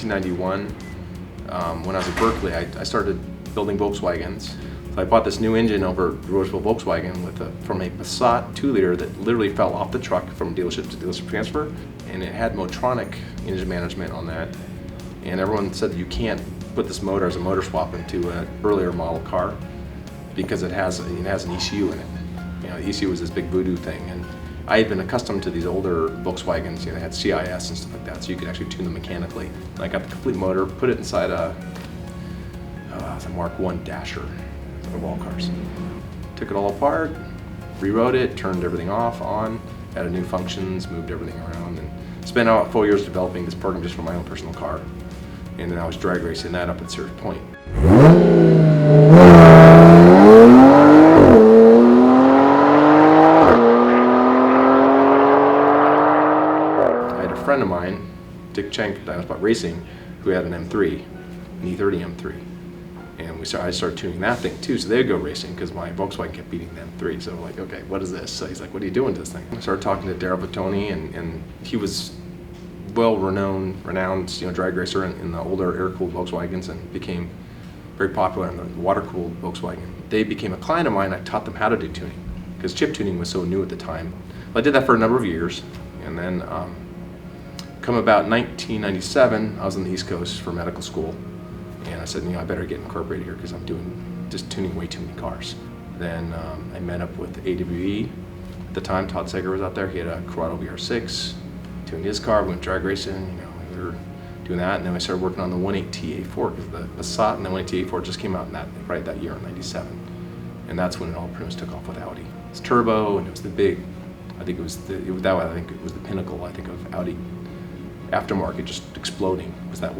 1991, when I was at Berkeley, I started building Volkswagens. So I bought this new engine over at Roseville Volkswagen from a Passat 2-liter that literally fell off the truck from dealership to dealership transfer, and it had Motronic engine management on that. And everyone said that you can't put this motor as a motor swap into an earlier model car because it has an ECU in it. You know, the ECU was this big voodoo thing, and I had been accustomed to these older Volkswagens. You know, they had GIAC and stuff like that, so you could actually tune them mechanically. And I got the complete motor, put it inside a Mark I Dasher of all cars. Took it all apart, rewrote it, turned everything off, on, added new functions, moved everything around, and spent about 4 years developing this program just for my own personal car. And then I was drag racing that up at Sears Point. I had a friend of mine, Dick Schenk, that I was about racing, who had an M3, an E30 M3. And I started tuning that thing too, so they'd go racing because my Volkswagen kept beating the M3. So I'm like, okay, what is this? So he's like, what are you doing to this thing? I started talking to Daryl Bottoni, and he was renowned, drag racer in the older air-cooled Volkswagens, and became very popular in the water-cooled Volkswagen. They became a client of mine. I taught them how to do tuning because chip tuning was so new at the time. I did that for a number of years, and then come about 1997, I was on the East Coast for medical school, and I said, I better get incorporated here because I'm just tuning way too many cars. Then I met up with AWE. At the time, Todd Sager was out there. He had a Corrado VR6. Tuned his car, we went drag racing, we were doing that, and then we started working on the 1.8T A4 because the Passat and the 1.8T A4 just came out right that year in '97, and that's when it all pretty much took off with Audi. It's turbo, and it was the big, I think it was the pinnacle, I think, of Audi aftermarket just exploding. Was that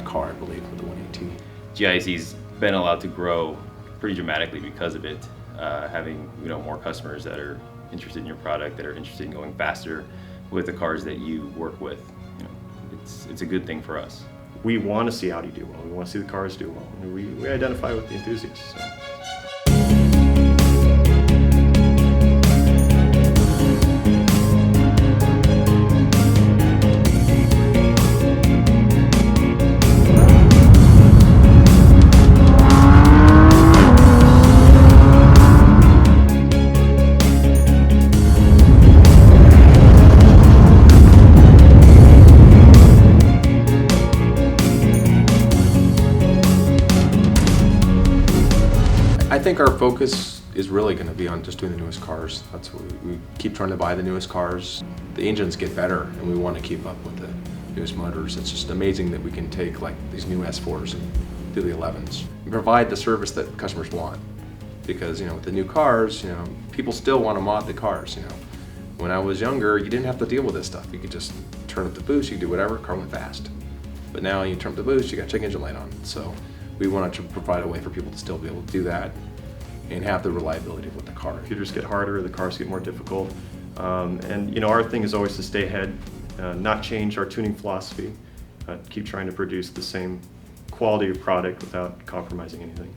car, I believe, with the 1.8T. GIAC's been allowed to grow pretty dramatically because of it, having more customers that are interested in your product, that are interested in going faster with the cars that you work with. It's a good thing for us. We want to see Audi do well. We want to see the cars do well. We identify with the enthusiasts. So. I think our focus is really going to be on just doing the newest cars. That's what we keep trying to buy the newest cars. The engines get better, and we want to keep up with the newest motors. It's just amazing that we can take like these new S4s and do the 11s and provide the service that customers want. Because with the new cars, people still want to mod the cars. When I was younger, you didn't have to deal with this stuff. You could just turn up the boost, you could do whatever, car went fast. But now you turn up the boost, you got to check engine light on. So we wanted to provide a way for people to still be able to do that and have the reliability with the car. Computers get harder, the cars get more difficult, and our thing is always to stay ahead, not change our tuning philosophy, keep trying to produce the same quality of product without compromising anything.